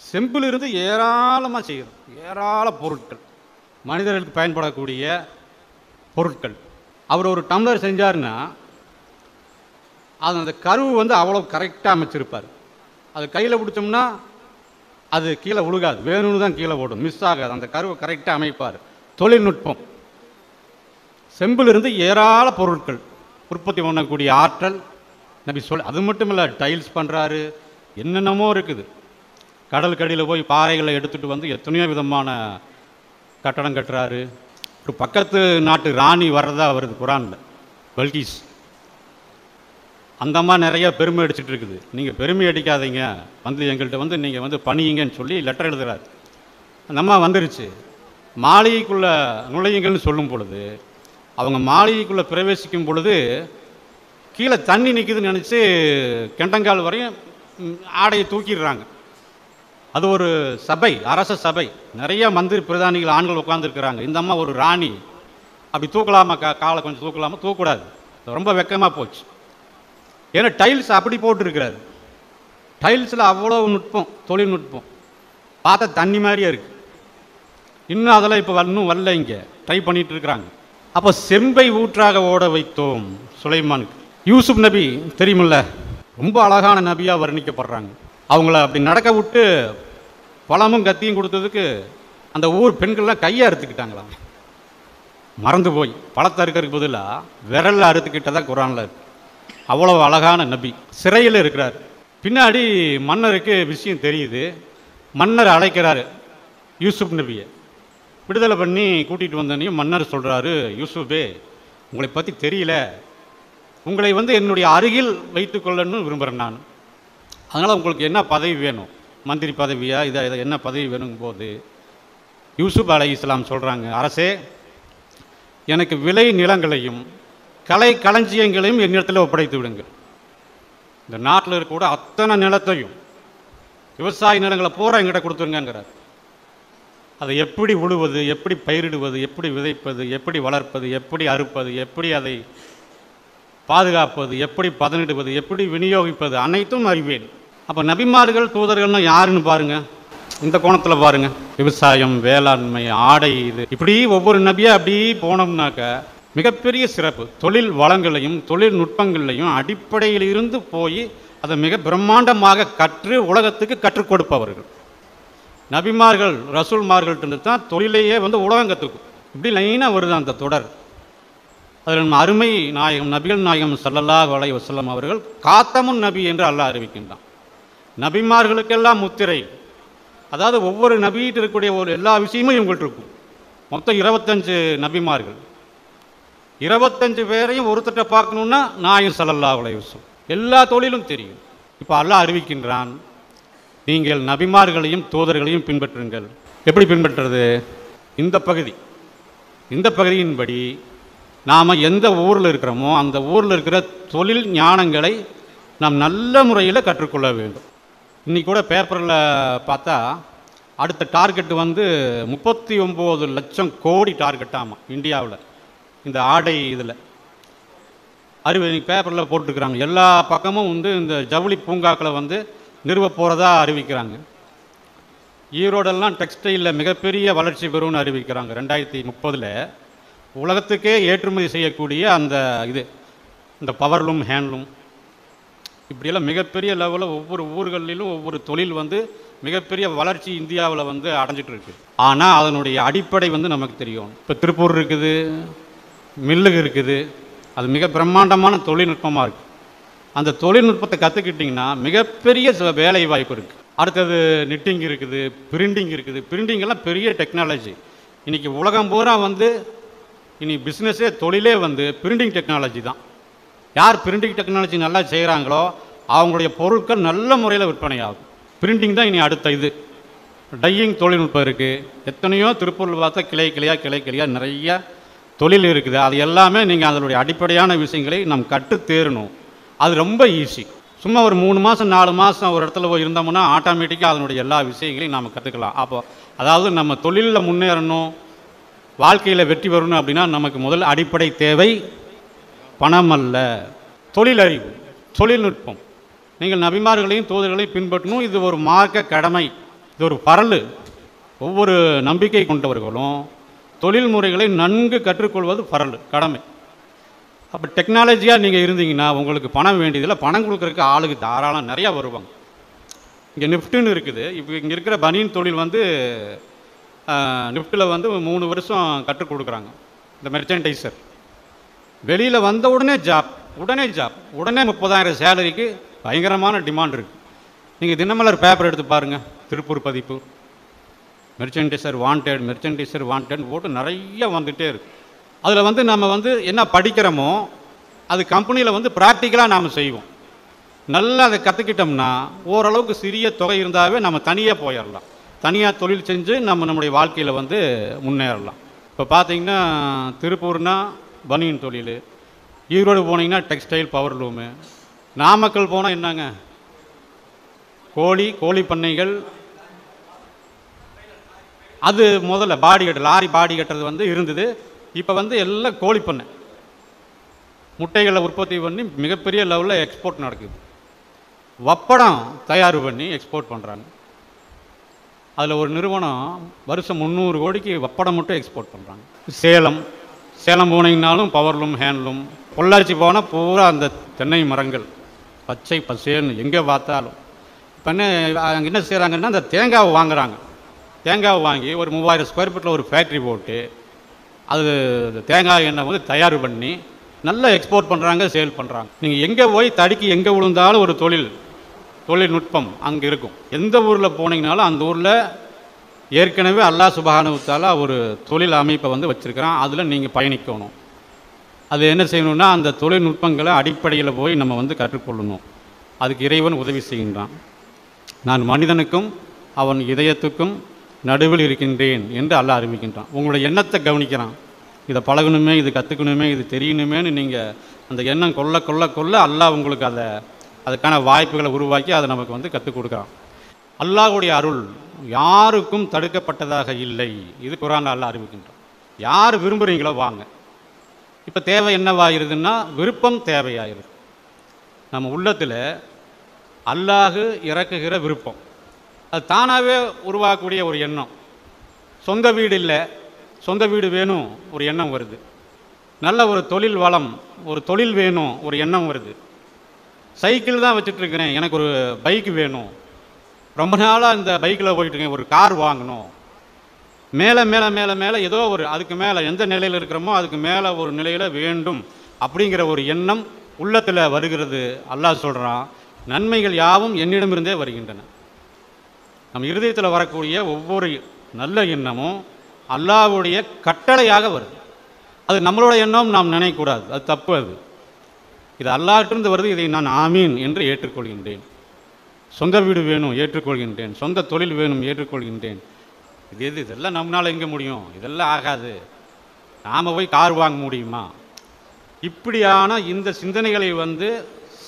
செம்பிலிருந்து ஏராளமாக செய்கிறோம், ஏராள பொருட்கள், மனிதர்களுக்கு பயன்படக்கூடிய பொருட்கள். அவர் ஒரு டம்ளர் செஞ்சார்னா அது அந்த கருவு வந்து அவ்வளோ கரெக்டாக அமைச்சிருப்பார். அது கையில் பிடிச்சோம்னா அது கீழே விழுகாது, வேணும்னு தான் கீழே ஓடும், மிஸ் ஆகாது. அந்த கருவை கரெக்டாக அமைப்பார். தொழில்நுட்பம். செம்பிலிருந்து ஏராள பொருட்கள் உற்பத்தி பண்ணக்கூடிய ஆற்றல் நபி அது மட்டும் இல்லை, டைல்ஸ் பண்ணுறாரு, என்னென்னமோ இருக்குது. கடலுக்கடியில் போய் பாறைகளை எடுத்துகிட்டு வந்து எத்தனையோ விதமான கட்டடம் கட்டுறாரு. ஒரு பக்கத்து நாட்டு ராணி வர்றதா வருது குர்ஆனில், பல்கீஸ். அந்த அம்மா நிறைய பெருமை அடிச்சுட்டு இருக்குது. நீங்கள் பெருமை அடிக்காதீங்க, வந்து எங்கள்கிட்ட வந்து நீங்கள் வந்து பணியுங்கன்னு சொல்லி லெட்டர் எழுதுகிறார். அந்த அம்மா வந்துருச்சு. மாளிகைக்குள்ளே நுழையுங்கள்னு சொல்லும் பொழுது, அவங்க மாளிகைக்குள்ளே பிரவேசிக்கும் பொழுது கீழே தண்ணி நிற்குதுன்னு நினச்சி கெண்டங்கால் வரையும் ஆடையை தூக்கிடுறாங்க. அது ஒரு சபை, அரச சபை, நிறைய மந்திரி பிரதானிகள் ஆண்கள் உட்காந்துருக்கிறாங்க. இந்த அம்மா ஒரு ராணி, அப்படி தூக்கலாமா? காலை கொஞ்சம் தூக்கலாமா? தூக்கக்கூடாது, ரொம்ப வெக்கமாக போச்சு. ஏன்னா டைல்ஸ் அப்படி போட்டுருக்கிறாரு. டைல்ஸில் அவ்வளோ நுட்பம், தொழில்நுட்பம். பார்த்தா தண்ணி மாதிரியே இருக்குது. இன்னும் அதெல்லாம் இப்போ இன்னும் வரல, இங்கே ட்ரை பண்ணிகிட்டு இருக்கிறாங்க. அப்போ செம்பை ஊற்றாக ஓட வைத்தோம் சுலைமானுக்கு. யூசுப் நபி தெரியுமில்ல, ரொம்ப அழகான நபியாக வர்ணிக்கப்படுறாங்க. அவங்கள அப்படி நடக்க விட்டு பழமும் கத்தியும் கொடுத்ததுக்கு அந்த ஊர் பெண்கள்லாம் கையை அறுத்துக்கிட்டாங்களாம். மறந்து போய் பழத்தை அறுக்கிறதுக்கு பதிலாக விரலில் அறுத்துக்கிட்டதா குரானில் இருக்கு. அவ்வளோ அழகான நபி சிறையில் இருக்கிறார். பின்னாடி மன்னருக்கு விஷயம் தெரியுது. மன்னர் அழைக்கிறாரு யூசுப் நபியை. விடுதலை பண்ணி கூட்டிகிட்டு வந்தனையும் மன்னர் சொல்கிறாரு, யூசுஃபே உங்களை பற்றி தெரியல, உங்களை என்னுடைய அருகில் வைத்து கொள்ளணும்னு விரும்புகிறேன் நான். அதனால் உங்களுக்கு என்ன பதவி வேணும், மந்திரி பதவியா இதை என்ன பதவி வேணுங்கும் போது யூசுப் அலைஹிஸ்ஸலாம் சொல்கிறாங்க, அரசே எனக்கு விளை நிலங்களையும் கலை களஞ்சியங்களையும் என்னிடத்தில் ஒப்படைத்து விடுங்கள். இந்த நாட்டில் இருக்கக்கூட அத்தனை நிலத்தையும் விவசாய நிலங்களை பூரா எங்கிட்ட கொடுத்துருங்கிறார். அதை எப்படி உழுவது, எப்படி பயிரிடுவது, எப்படி விதைப்பது, எப்படி வளர்ப்பது, எப்படி அறுப்பது, எப்படி அதை பாதுகாப்பது, எப்படி பதனிடுவது, எப்படி விநியோகிப்பது அனைத்தும் அறிவேன். அப்போ நபிமார்கள் தூதர்கள்னா யாருன்னு பாருங்கள், இந்த கோணத்தில் பாருங்கள். விவசாயம், வேளாண்மை, ஆடை, இது இப்படி ஒவ்வொரு நபியாக அப்படி போனோம்னாக்க மிகப்பெரிய சிறப்பு. தொழில் வளங்களையும் தொழில்நுட்பங்களையும் அடிப்படையில் இருந்து போய் அதை மிக பிரம்மாண்டமாக கற்று உலகத்துக்கு கற்றுக் கொடுப்பவர்கள் நபிமார்கள். ரசூல்மார்கள்ட்டு தான் தொழிலையே உலகம் கற்றுக்கும். இப்படி லைனாக வருது அந்த தொடர். அதில் நம்ம அருமை நாயகம் நபிகள் நாயகம் ஸல்லல்லாஹு அலைஹி வஸல்லம் அவர்கள் காத்தமுன் நபி என்று அல்லாஹ் அறிவிக்கின்றான். நபிமார்களுக்கெல்லாம் முத்திரை. அதாவது ஒவ்வொரு நபியிட்டு இருக்கக்கூடிய ஒரு எல்லா விஷயமும் இவங்கள்ட்ட இருக்கும். மொத்தம் 25 நபிமார்கள். 25 பேரையும் ஒருத்தட்ட பார்க்கணுன்னா நாயகம் ஸல்லல்லாஹு அலைஹி வஸல்லம் எல்லா தொழிலும் தெரியும். இப்போ அல்லாஹ் அறிவிக்கின்றான், நீங்கள் நபிமார்களையும் தூதர்களையும் பின்பற்றுங்கள். எப்படி பின்பற்றுறது? இந்த பகுதியின்படி நாம் எந்த ஊரில் இருக்கிறோமோ அந்த ஊரில் இருக்கிற தொழில் ஞானங்களை நாம் நல்ல முறையில் கற்றுக்கொள்ள வேண்டும். இன்றைக்கி கூட பேப்பரில் பார்த்தா அடுத்த டார்கெட் 39 லட்சம் கோடி டார்கெட். ஆமாம், இந்தியாவில் இந்த ஆடை இதில் பேப்பரில் போட்டுருக்குறாங்க. எல்லா பக்கமும் இந்த ஜவுளி பூங்காக்களை நிறுவ போகிறதா அறிவிக்கிறாங்க. ஈரோடெல்லாம் டெக்ஸ்டைலில் மிகப்பெரிய வளர்ச்சி பெறும்னு அறிவிக்கிறாங்க. 2030 உலகத்துக்கே ஏற்றுமதி செய்யக்கூடிய இந்த பவர்லூம், ஹேண்ட்லூம் இப்படியெல்லாம் மிகப்பெரிய லெவலில் ஒவ்வொரு ஊர்களிலும் ஒவ்வொரு தொழில் மிகப்பெரிய வளர்ச்சி இந்தியாவில் அடைஞ்சிட்டு இருக்கு. ஆனால் அதனுடைய அடிப்படை நமக்கு தெரியும். இப்போ திருப்பூர் இருக்குது, மில்லுக்கு இருக்குது, அது மிக பிரம்மாண்டமான தொழில்நுட்பமாக இருக்குது. அந்த தொழில்நுட்பத்தை கற்றுக்கிட்டிங்கன்னா மிகப்பெரிய வேலை வாய்ப்பு இருக்குது. அடுத்தது நிட்டிங் இருக்குது, பிரிண்டிங் இருக்குது. பிரிண்டிங்கெல்லாம் பெரிய டெக்னாலஜி. இன்றைக்கி உலகம் பூரா இனி பிஸ்னஸே தொழிலே பிரிண்டிங் டெக்னாலஜி தான். யார் பிரிண்டிங் டெக்னாலஜி நல்லா செய்கிறாங்களோ அவங்களுடைய பொருட்கள் நல்ல முறையில் விற்பனை ஆகும். பிரிண்டிங் தான் இனி அடுத்த டையிங் தொழில்நுட்பம் இருக்குது. எத்தனையோ திருப்பூரில் பார்த்தா கிளை கிளையாக நிறைய தொழில் இருக்குது. அது எல்லாமே நீங்கள் அதனுடைய அடிப்படையான விஷயங்களை நாம் கற்றுத்தேரணும். அது ரொம்ப ஈஸி. சும்மா ஒரு 3 மாதம் 4 மாதம் ஒரு இடத்துல போய் இருந்தோம்னா ஆட்டோமேட்டிக்காக அதனுடைய எல்லா விஷயங்களையும் நாம் கற்றுக்கலாம். அதாவது நம்ம தொழிலில் முன்னேறணும், வாழ்க்கையில் வெற்றி பெறணும் அப்படின்னா நமக்கு முதல் அடிப்படை தேவை பணம் அல்ல, தொழிலறிவு, தொழில்நுட்பம். நீங்கள் நபிமார்களையும் தூதர்களையும் பின்பற்றணும். இது ஒரு மார்க்க கடமை, இது ஒரு பரல். ஒவ்வொரு நம்பிக்கை கொண்டவர்களும் தொழில் முறைகளை நன்கு கற்றுக்கொள்வது பரல், கடமை. அப்போ டெக்னாலஜியாக நீங்கள் இருந்தீங்கன்னா உங்களுக்கு பணம் வேண்டியதில்லை. பணம் கொடுக்குறதுக்கு ஆளுக்கு தாராளம் நிறையா வருவாங்க. இங்கே நிஃப்ட்டுன்னு இருக்குது. இப்போ இங்கே இருக்கிற பனியன் தொழில் நிஃப்ட்டில் 3 வருஷம் கற்றுக் கொடுக்குறாங்க. இந்த மெர்ச்சன்டைசர் வெளியில் வந்த உடனே ஜாப், உடனே 30,000 சேலரிக்கு பயங்கரமான டிமாண்ட் இருக்குது. நீங்கள் தினமலர் பேப்பர் எடுத்து பாருங்கள், திருப்பூர் பதிப்பு, மெர்ச்சன்டைசர் வாண்டட் போட்டு நிறைய வந்துகிட்டே இருக்குது. அதில் நம்ம என்ன படிக்கிறோமோ அது கம்பெனியில் ப்ராக்டிக்கலாக நாம் செய்வோம். நல்லா அதை கற்றுக்கிட்டோம்னா ஓரளவுக்கு சிறிய தொகை இருந்தாவே நம்ம தனியாக போயிடலாம். தனியாக தொழில் செஞ்சு நம்முடைய வாழ்க்கையில் முன்னேறலாம். இப்போ பார்த்தீங்கன்னா திருப்பூர்னா பனியன் தொழில், ஈரோடு போனீங்கன்னா டெக்ஸ்டைல், பவர்லூமு, நாமக்கல் போனால் என்னங்க கோழி பண்ணைகள். அது முதல்ல லாரி பாடி கட்டுறது இருந்தது. இப்போ எல்லாம் கோழி பண்ணை, முட்டைகளை உற்பத்தி பண்ணி மிகப்பெரிய லெவலில் எக்ஸ்போர்ட் நடக்குது. வப்படம் தயார் பண்ணி எக்ஸ்போர்ட் பண்ணுறாங்க. அதில் ஒரு நிறுவனம் வருஷம் 300 கோடிக்கு வப்படம் மட்டும் எக்ஸ்போர்ட் பண்ணுறாங்க. சேலம் போனீங்கனாலும் பவர்லூம், ஹேண்ட்லூம். பொள்ளாச்சி போனால் பூரா அந்த தென்னை மரங்கள் பச்சை பசேன்னு எங்கே பார்த்தாலும். இப்போ என்ன அங்கே என்ன செய்கிறாங்கன்னா அந்த தேங்காவை வாங்குகிறாங்க. தேங்காய் வாங்கி ஒரு 3000 ஸ்கொயர் ஃபீட்டில் ஒரு ஃபேக்ட்ரி போட்டு அது தேங்காய் எண்ணெய் வந்து தயார் பண்ணி நல்லா எக்ஸ்போர்ட் பண்ணுறாங்க, சேல் பண்ணுறாங்க. நீங்கள் எங்கே போய் தடுக்கி எங்கே விழுந்தாலும் ஒரு தொழில்நுட்பம் அங்கே இருக்கும். எந்த ஊரில் போனீங்கனாலும் அந்த ஊரில் ஏற்கனவே அல்லாஹ் சுப்ஹானஹு வ தஆலா ஒரு தொழில் அமைப்பை வந்து வச்சுருக்கிறான். அதில் நீங்கள் பயணிக்கணும். அது என்ன செய்யணும்னா அந்த தொழில்நுட்பங்களை அடிப்படையில் போய் நம்ம வந்து கற்றுக்கொள்ளணும். அதுக்கு இறைவன் உதவி செய்கின்றான். நான் மனிதனுக்கும் அவன் இதயத்துக்கும் நடுவில் இருக்கின்றேன் என்று அல்லாஹ் அறிவிக்கின்றான். உங்களுடைய எண்ணத்தை கவனிக்கிறான். இதை பழகணுமே, இது கற்றுக்கணுமே, இது தெரியணுமேன்னு நீங்கள் அந்த எண்ணம் கொள்ள கொள்ள கொள்ள அல்லாஹ் உங்களுக்கு அதுக்கான வாய்ப்புகளை உருவாக்கி அதை நமக்கு வந்து கற்றுக் கொடுக்குறான். அல்லாஹ்வுடைய அருள் யாருக்கும் தடுக்கப்பட்டதாக இல்லை. இது குர்ஆனில் அல்லாஹ் அறிவிக்கின்றான். யார் விரும்புகிறீங்களோ வாங்க. இப்போ தேவை என்னவாயிருதுன்னா விருப்பம் தேவையாயிருது. நம்ம உள்ளத்தில் அல்லாஹ் இறக்குகிற விருப்பம் அது தானாகவே உருவாக்கக்கூடிய ஒரு எண்ணம். சொந்த வீடு இல்லை, சொந்த வீடு வேணும் ஒரு எண்ணம் வருது. நல்ல ஒரு தொழில் வளம், ஒரு தொழில் வேணும் ஒரு எண்ணம் வருது. சைக்கிள் தான் வச்சுட்ருக்கிறேன், எனக்கு ஒரு பைக் வேணும், ரொம்ப நாளாக இந்த பைக்கில் போயிட்டுருக்கேன், ஒரு கார் வாங்கணும். மேலே மேலே மேலே மேலே ஏதோ ஒரு அதுக்கு மேலே எந்த நிலையில் இருக்கிறோமோ அதுக்கு மேலே ஒரு நிலையில் வேண்டும் அப்படிங்கிற ஒரு எண்ணம் உள்ளத்தில் வருகிறது. அல்லாஹ் சொல்கிறான், நன்மைகள் யாவும் என்னிடமிருந்தே வருகின்றன. நம்ம இருதயத்தில் வரக்கூடிய ஒவ்வொரு நல்ல எண்ணமும் அல்லாஹ்வுடைய கட்டளையாக வருது. அது நம்மளோட எண்ணம் நாம் நினைக்கக்கூடாது, அது தப்பு. இது அல்லாஹ்விட்டிருந்து வருது. இதை நான் ஆமீன் என்று ஏற்றுக்கொள்கின்றேன். சொந்த வீடு வேணும், ஏற்றுக்கொள்கின்றேன். சொந்த தொழில் வேணும், ஏற்றுக்கொள்கின்றேன். இதெல்லாம் நம்மளால் எங்கே முடியும், இதெல்லாம் ஆகாது, நாம் போய் கார் வாங்க முடியுமா? இப்படியான இந்த சிந்தனைகளை வந்து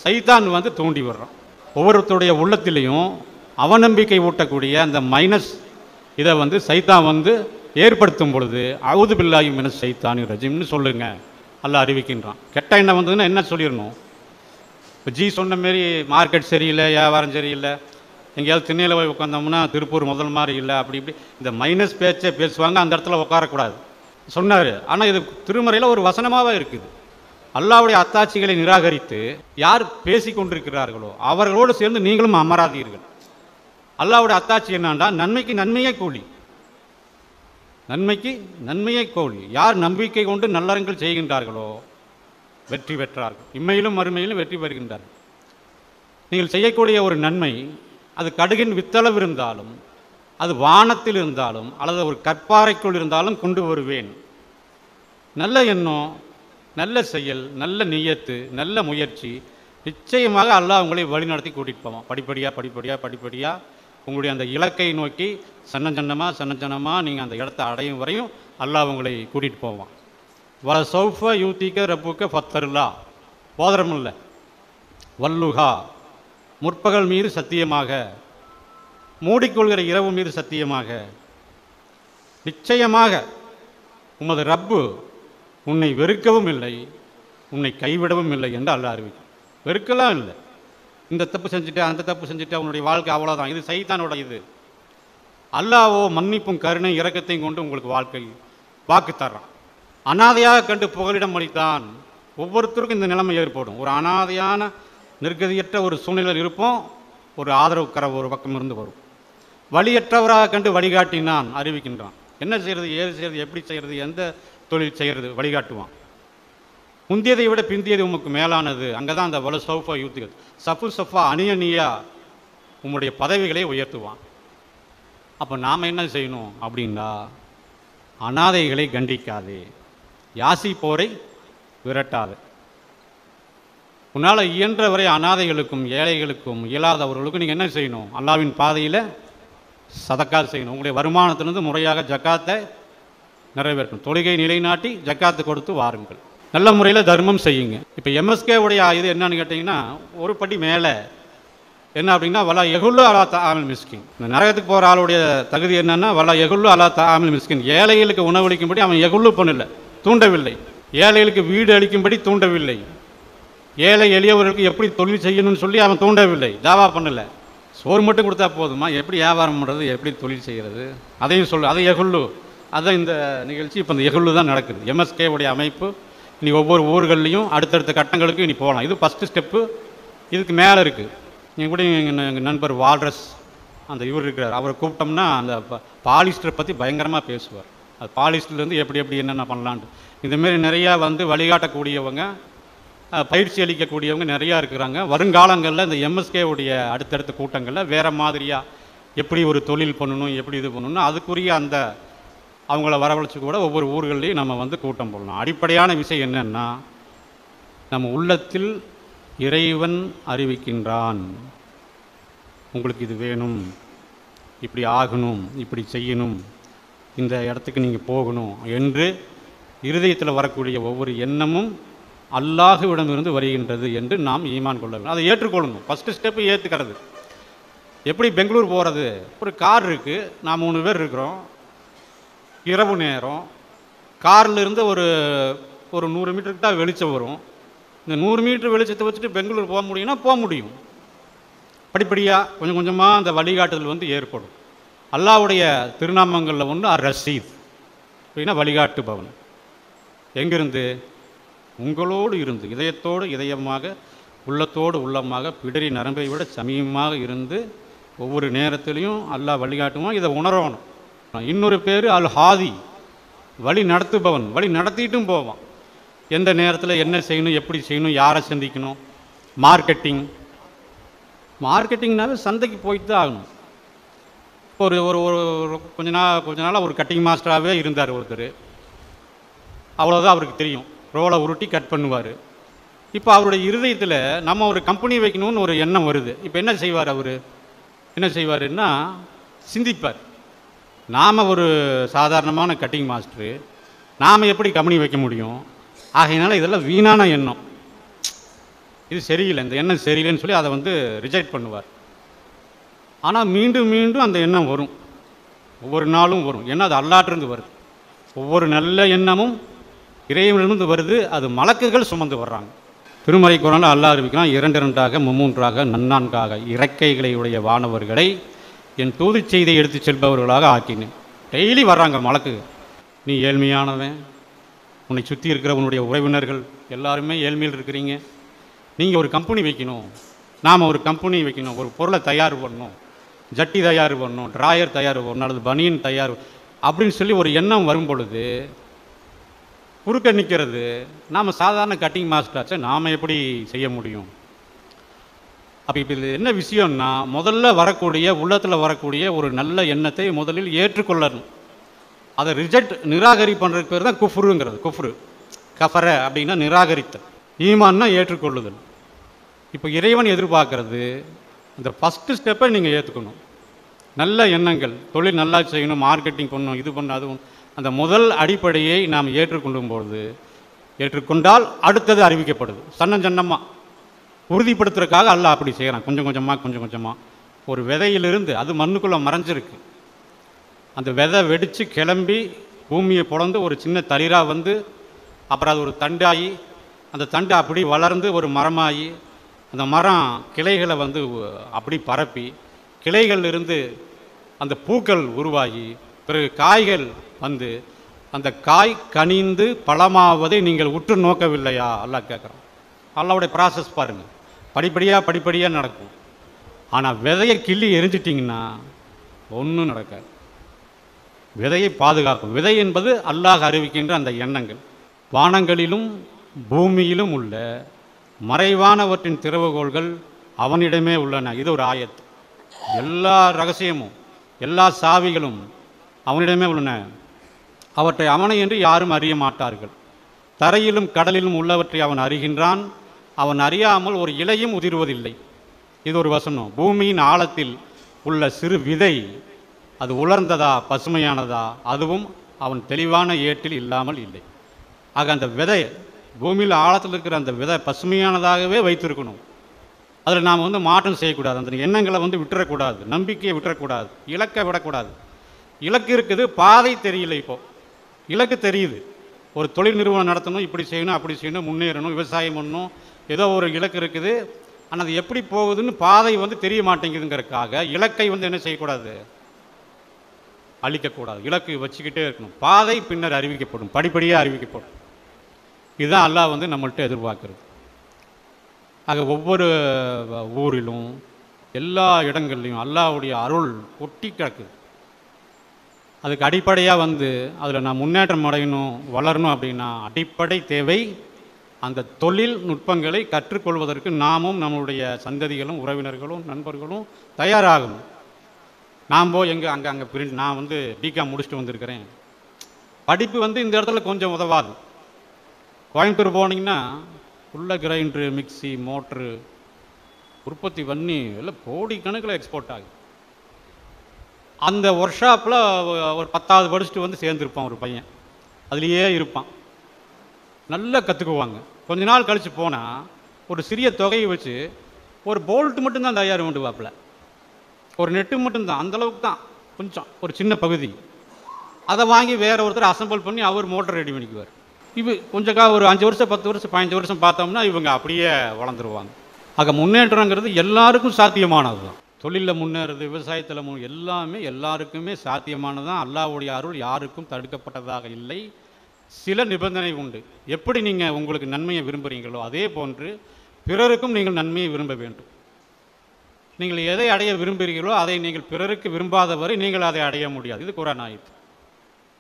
சைத்தான் வந்து தூண்டி வர்றான். ஒவ்வொருத்தருடைய உள்ளத்திலையும் அவநம்பிக்கை ஊட்டக்கூடிய அந்த மைனஸ் இதை வந்து சைத்தான் வந்து ஏற்படுத்தும் பொழுது அவுது பில்லாஹி மினஷ் ஷைத்தானிர் ரஜீம்னு சொல்லுங்க அல்லாஹ் அறிவிக்கின்றான். கெட்ட எண்ணம் வந்ததுன்னா என்ன சொல்லிடணும்? இப்போ சொன்ன மாரி மார்க்கெட் சரியில்லை, வியாபாரம் சரியில்லை, எங்கேயாவது திண்ணையில் போய் உட்காந்தோம்னா திருப்பூர் முதல் மாதிரி இல்லை, அப்படி இப்படி இந்த மைனஸ் பேச்சை பேசுவாங்க. அந்த இடத்துல உட்காரக்கூடாது சொன்னார். ஆனால் இது திருமறையில் ஒரு வசனமாகவே இருக்குது. அல்லாஹ்வுடைய அத்தாட்சிகளை நிராகரித்து யார் பேசி கொண்டிருக்கிறார்களோ அவர்களோடு சேர்ந்து நீங்களும் அமராதீர்கள். அல்லாஹ்வுடைய அத்தாட்சி என்னான்டா, நன்மைக்கு நன்மையே கூலி, நன்மைக்கு நன்மையை கூலி. யார் நம்பிக்கை கொண்டு நல்லறங்கள் செய்கின்றார்களோ வெற்றி பெற்றார்கள், இம்மையிலும் மறுமையிலும் வெற்றி பெறுகின்றார்கள். நீங்கள் செய்யக்கூடிய ஒரு நன்மை அது கடுகின் வித்தளவு இருந்தாலும், அது வானத்தில் இருந்தாலும், அல்லது ஒரு கற்பாறைக்குள் இருந்தாலும் கொண்டு வருவேன். நல்ல எண்ணம், நல்ல செயல், நல்ல நியத்து, நல்ல முயற்சி, நிச்சயமாக அல்லாஹ் உங்களை வழிநடத்தி கூட்டிகிட்டு போவான். படிப்படியாக உங்களுடைய அந்த இலக்கை நோக்கி சன்னஞ்சன்னமாக நீங்கள் அந்த இடத்த அடையும் வரையும் அல்லாஹ் உங்களை கூட்டிகிட்டு போவான். வல சௌஃப யூத்திக்க ரப்புக்க ஃபத்தருல்லா, போதரமில்ல, வல்லுஹா, முற்பகல் மீது சத்தியமாக, மூடிக்கொள்கிற இரவு மீது சத்தியமாக, நிச்சயமாக உமது ரப்பு உன்னை வெறுக்கவும் இல்லை, உன்னை கைவிடவும் இல்லை என்று அல்லாஹ் அறிவிக்கும். வெறுக்கலாம் இல்லை, இந்த தப்பு செஞ்சுட்டு அந்த தப்பு செஞ்சுட்டு அவனுடைய வாழ்க்கை அவ்வளோதான். இது சைத்தானோட இது. அல்லாஹ்வோ மன்னிப்பும் கருணை இரக்கத்தையும் கொண்டு உங்களுக்கு வாக்கு தர்றான். அனாதையாக கண்டு புகலிடம் அளித்தான். ஒவ்வொருத்தருக்கும் இந்த நிலைமை ஏற்படும். ஒரு அனாதையான நிர்கதியற்ற ஒரு சூழ்நிலையில் இருப்போம், ஒரு ஆதரவு கரை ஒரு பக்கம் இருந்து வரும். வழியற்றவராக கண்டு வழிகாட்டினான் அறிவிக்கின்றான். என்ன செய்கிறது, ஏது செய்கிறது, எப்படி செய்கிறது, எந்த தொழில் செய்கிறது வழிகாட்டுவான். முந்தியதை விட பிந்தியது உமக்கு மேலானது. அங்கே தான் அந்த வலு சௌஃபா யூத்துகள் சஃபா அணியணியா உம்முடைய பதவிகளை உயர்த்துவான். அப்போ நாம் என்ன செய்யணும் அப்படின்னா, அனாதைகளை கண்டிக்காதே, யாசிப்போரை விரட்டாது. உன்னால் இயன்றவரை அனாதைகளுக்கும் ஏழைகளுக்கும் இயலாதவர்களுக்கும் நீங்கள் என்ன செய்யணும், அல்லாஹ்வின் பாதையில் சதக்கா செய்யணும். உங்களுடைய வருமானத்திலிருந்து முறையாக ஜக்காத்தை நிறைவேற்றணும். தொழுகை நிலைநாட்டி ஜக்காத்து கொடுத்து வாருங்கள். நல்ல முறையில் தர்மம் செய்யுங்க. இப்போ எம்எஸ்கேவுடைய இது என்னன்னு கேட்டிங்கன்னா, ஒரு படி மேலே என்ன அப்படின்னா, வலா எகுல்லு அலா தாமில் மிஸ்கின். இந்த நரகத்துக்கு போகிற ஆளுடைய தகுதி என்னன்னா, வலா எகுல்லு அலா தாமில் மிஸ்கின். ஏழைகளுக்கு உணவளிக்கும்படி அவன் எகுல்லு பண்ணல, தூண்டவில்லை. ஏழைகளுக்கு வீடு அளிக்கும்படி தூண்டவில்லை. ஏழை எளியவர்களுக்கு எப்படி தொழில் செய்யணும்னு சொல்லி அவன் தூண்டவில்லை, தாவா பண்ணலை. சோறு மட்டும் கொடுத்தா போதுமா, எப்படி வியாபாரம் பண்ணுறது, எப்படி தொழில் செய்கிறது, அதையும் சொல்லு. அதை எகுல்லு, அதுதான் இந்த நிகழ்ச்சி. இப்போ இந்த எகுல்லு தான் நடக்குது. எம்எஸ்கேவுடைய அமைப்பு இனி ஒவ்வொரு ஊர்கள்லையும் அடுத்தடுத்த கட்டங்களுக்கு இனி போகலாம். இது ஃபஸ்ட்டு ஸ்டெப்பு. இதுக்கு மேலே இருக்குது. நீங்கள் கூட எங்கள் நண்பர் வால்ரஸ் அந்த இவர் இருக்கிறார், அவரை கூப்பிட்டோம்னா அந்த பாலிஸ்டரை பற்றி பயங்கரமாக பேசுவார். அது பாலிஸ்டர்லேருந்து எப்படி எப்படி என்னென்ன பண்ணலான்ட்டு இந்தமாரி நிறையா வந்து வழிகாட்டக்கூடியவங்க, பயிற்சி அளிக்கக்கூடியவங்க நிறையா இருக்கிறாங்க. வருங்காலங்களில் இந்த எம்எஸ்கேவுடைய அடுத்தடுத்த கூட்டங்களில் வேறு மாதிரியாக எப்படி ஒரு தொழில் பண்ணணும், எப்படி இது பண்ணணும், அதுக்குரிய அந்த அவங்கள வரவழைச்சி கூட ஒவ்வொரு ஊர்கள்லேயும் நம்ம வந்து கூட்டம் போடலாம். அடிப்படையான விஷயம் என்னென்னா, நம்ம உள்ளத்தில் இறைவன் அறிவிக்கின்றான், உங்களுக்கு இது வேணும், இப்படி ஆகணும், இப்படி செய்யணும், இந்த இடத்துக்கு நீங்கள் போகணும் என்று இருதயத்தில் வரக்கூடிய ஒவ்வொரு எண்ணமும் அல்லாஹ்விடமிருந்து வருகின்றது என்று நாம் ஈமான் கொள்ள வேண்டும். அதை ஏற்றுக்கொள்ளணும். ஃபஸ்ட்டு ஸ்டெப்பு ஏற்றுக்கிறது. எப்படி பெங்களூர் போகிறது? ஒரு கார் இருக்குது, நான் 3 பேர் இருக்கிறோம், இரவு நேரம், காரில் இருந்து ஒரு 100 மீட்டருக்கு தான் வெளிச்சம் வரும். இந்த 100 மீட்டர் வெளிச்சத்தை வச்சுட்டு பெங்களூர் போக முடியும்னா போக முடியும். படிப்படியாக கொஞ்சம் கொஞ்சமாக அந்த வழிகாட்டுதல் வந்து ஏற்படும். அல்லாஹ்வுடைய திருநாமங்களில் ஒன்று ரஷீத் அப்படின்னா வழிகாட்டுபவன். எங்கிருந்து? உங்களோடு இருந்து, இதயத்தோடு இதயமாக, உள்ளத்தோடு உள்ளமாக, பிடரி நரம்பை விட சமீபமாக இருந்து ஒவ்வொரு நேரத்திலையும் அல்லாஹ் வழிகாட்டுவான். இதை உணரணும். இன்னொரு பேர் அல் ஹாதி, வழி நடத்துபவன். வழி நடத்திட்டும் போவான். எந்த நேரத்தில் என்ன செய்யணும், எப்படி செய்யணும், யாரை சந்திக்கணும். மார்க்கெட்டிங்னாவே சந்தைக்கு போயிட்டு தான் ஆகணும். ஒரு ஒரு ஒரு கொஞ்ச நாளாக ஒரு கட்டிங் மாஸ்டராகவே இருந்தார் ஒருத்தர். அவ்வளோதான் அவருக்கு தெரியும். ரோலை உருட்டி கட் பண்ணுவார். இப்போ அவருடைய இருதயத்தில் நம்ம ஒரு கம்பெனி வைக்கணும்னு ஒரு எண்ணம் வருது. இப்போ என்ன செய்வார்? அவர் என்ன செய்வாருன்னா சிந்திப்பார். நாம் ஒரு சாதாரணமான கட்டிங் மாஸ்டரு, நாம் எப்படி கம்பெனி வைக்க முடியும்? ஆகையினால இதெல்லாம் வீணான எண்ணம், இது சரியில்லை, இந்த எண்ணம் சரியில்லைன்னு சொல்லி அதை வந்து ரிஜெக்ட் பண்ணுவார். ஆனால் மீண்டும் மீண்டும் அந்த எண்ணம் வரும், ஒவ்வொரு நாளும் வரும். ஏன்னா அது அல்லாட்டிருந்து வருது. ஒவ்வொரு நல்ல எண்ணமும் இறைவனிலிருந்து வருது. அது மலக்குகள் சுமந்து வர்றாங்க. திருமறை குர்ஆனில் அல்லாஹ் அறிவிக்கிறான், 2 3 நன்னான்காக இறக்கைகளை உடைய வானவர்களை என் தூது செய்தியை எடுத்து செல்பவர்களாக ஆக்கினேன். டெய்லி வர்றாங்க மலக்குகள். நீ ஏழ்மையானவன், உன்னை சுற்றி இருக்கிற உன்னுடைய உறவினர்கள் எல்லாருமே ஏழ்மையில் இருக்கிறீங்க, நீங்கள் ஒரு கம்பெனி வைக்கணும், நாம் ஒரு கம்பெனி வைக்கணும், ஒரு பொருளை தயார் பண்ணணும், ஜட்டி தயார் பண்ணணும், ட்ராயர் தயார் பண்ணணும், அல்லது பனியன் தயார் அப்படின்னு சொல்லி ஒரு எண்ணம் வரும் பொழுது குறுக்க நிற்கிறது. நாம் சாதாரண கட்டிங் மாஸ்டராச்சே, நாம் எப்படி செய்ய முடியும்? அப்போ இப்போ இது என்ன விஷயம்னா, முதல்ல வரக்கூடிய உள்ளத்தில் வரக்கூடிய ஒரு நல்ல எண்ணத்தை முதலில் ஏற்றுக்கொள்ளணும். அதை நிராகரி பண்ணுறதுக்கு பேர் தான் குஃப்ருங்கிறது. கஃபர அப்படின்னா நிராகரித்தல், ஈமான்னா ஏற்றுக்கொள்ளுதல். இப்போ இறைவன் எதிர்பார்க்கறது இந்த ஃபஸ்ட்டு ஸ்டெப்பை நீங்கள் ஏற்றுக்கணும். நல்ல எண்ணங்கள், தொழில் நல்லா செய்யணும், மார்க்கெட்டிங் பண்ணணும், இது பண்ணணும், அது அந்த முதல் அடிப்படையை நாம் ஏற்றுக்கொண்டால் அடுத்தது அறிவிக்கப்படுது. சன்னமாக உறுதிப்படுத்துறதுக்காக அல்லாஹ் அப்படி செய்கிறான். கொஞ்சம் கொஞ்சமாக ஒரு விதையிலிருந்து, அது மண்ணுக்குள்ளே மறைஞ்சிருக்கு, அந்த விதை வெடித்து கிளம்பி பூமியை பொழந்து ஒரு சின்ன தளிராக வந்து அப்புறம் அது ஒரு தண்டாகி, அந்த தண்டு அப்படி வளர்ந்து ஒரு மரமாகி, அந்த மரம் கிளைகளை வந்து அப்படி பரப்பி, கிளைகளிலிருந்து அந்த பூக்கள் உருவாகி, பிறகு காய்கள் வந்து அந்த காய் கனிந்து பழமாவதை நீங்கள் உற்று நோக்கவில்லையா? அல்லாஹ் கேட்குறான். அல்லாஹ்வுடைய ப்ராசஸ் பாருங்கள், படிப்படியாக நடக்கும். ஆனால் விதையை கிள்ளி எரிஞ்சிட்டிங்கன்னா ஒன்றும் நடக்காது. விதையை பாதுகாக்கும். விதை என்பது அல்லாஹ் அறிவிக்கின்ற அந்த எண்ணங்கள். வானங்களிலும் பூமியிலும் உள்ள மறைவானவற்றின் திறவுகோள்கள் அவனிடமே உள்ளன. இது ஒரு ஆயத்து. எல்லா ரகசியமும் எல்லா சாவிகளும் அவனிடமே உள்ளன. அவற்றை அவனை என்று யாரும் அறிய மாட்டார்கள். தரையிலும் கடலிலும் உள்ளவற்றை அவன் அறிகின்றான். அவன் அறியாமல் ஒரு இலையும் உதிர்வதில்லை. இது ஒரு வசனம். பூமியின் ஆழத்தில் உள்ள சிறு விதை, அது உலர்ந்ததா பசுமையானதா, அதுவும் அவன் தெளிவான ஏட்டில் இல்லாமல் இல்லை. ஆக அந்த விதை, பூமியில் ஆழத்தில் இருக்கிற அந்த விதை பசுமையானதாகவே வைத்திருக்கணும். அதில் நாம் வந்து மாற்றம் செய்யக்கூடாது. அந்த எண்ணங்களை வந்து விட்டுறக்கூடாது, நம்பிக்கையை விட்டுறக்கூடாது, இலக்கை விடக்கூடாது. இலக்கு இருக்குது, பாதை தெரியல. இப்போது இலக்கு தெரியுது. ஒரு தொழில் நிறுவனம் நடத்தணும், இப்படி செய்யணும், அப்படி செய்யணும், முன்னேறணும், விவசாயம் பண்ணணும், ஏதோ ஒரு இலக்கு இருக்குது. ஆனால் அது எப்படி போகுதுன்னு பாதை வந்து தெரிய மாட்டேங்குதுங்கிறதுக்காக இலக்கை வந்து என்ன செய்யக்கூடாது? அழிக்கக்கூடாது. இலக்கு வச்சுக்கிட்டே இருக்கணும். பாதை பின்னர் அறிவிக்கப்படும், படிப்படியாக அறிவிக்கப்படும். இதுதான் அல்லாஹ் வந்து நம்மள்கிட்ட எதிர்பார்க்குறது. ஆக ஒவ்வொரு ஊரிலும் எல்லா இடங்கள்லையும் அல்லாஹ்வுடைய அருள் கொட்டி கிடக்குது. அதுக்கு அடிப்படையாக அதில் நான் முன்னேற்றம் அடையணும், வளரணும் அப்படின்னா அடிப்படை தேவை அந்த தொழில் நுட்பங்களை கற்றுக்கொள்வதற்கு நாமும் நம்முடைய சந்ததிகளும் உறவினர்களும் நண்பர்களும் தயாராகணும். நான் போய் அங்கே நான் பிகாம் முடிச்சுட்டு வந்திருக்கிறேன். படிப்பு இந்த இடத்துல கொஞ்சம் உதவாது. கோயம்புத்தூர் போனீங்கன்னா உள்ள கிரைண்டரு, மிக்சி, மோட்ரு உற்பத்தி பண்ணி எல்லாம் கோடிக்கணக்கில் எக்ஸ்போர்ட் ஆகுது. அந்த ஒர்க் ஷாப்பில் ஒரு 10வது படிச்சுட்டு சேர்ந்துருப்பான் ஒரு பையன், அதுலேயே இருப்பான். நல்லா கற்றுக்குவாங்க. கொஞ்ச நாள் கழித்து போனால் ஒரு சிறிய தொகையை வச்சு ஒரு போல்ட்டு மட்டும்தான் தயார் பண்ணுவாப்பில், ஒரு நெட்டு மட்டும்தான், அந்தளவுக்கு தான், கொஞ்சம் ஒரு சின்ன பகுதி. அதை வாங்கி வேற ஒருத்தர் அசம்பிள் பண்ணி அவர் மோட்டர் ரெடி பண்ணிக்குவார். கொஞ்சம் ஒரு 5 வருஷம் 10 வருஷம் 15 வருஷம் பார்த்தோம்னா இவங்க அப்படியே வளர்ந்துருவாங்க. ஆக முன்னேற்றங்கிறது எல்லாருக்கும் சாத்தியமானது தான். தொழிலில் முன்னேறது, விவசாயத்தில் எல்லாமே எல்லாருக்குமே சாத்தியமானது தான். அல்லாஹ்வுடைய அருள் யாருக்கும் தடுக்கப்பட்டதாக இல்லை. சில நிபந்தனை உண்டு. எப்படி நீங்கள் உங்களுக்கு நன்மையை விரும்புகிறீங்களோ அதே போன்று பிறருக்கும் நீங்கள் நன்மையை விரும்ப வேண்டும். நீங்கள் எதை அடைய விரும்புகிறீர்களோ அதை நீங்கள் பிறருக்கு விரும்பாத வரை நீங்கள் அதை அடைய முடியாது. இது குர்ஆன் ஆயத்து.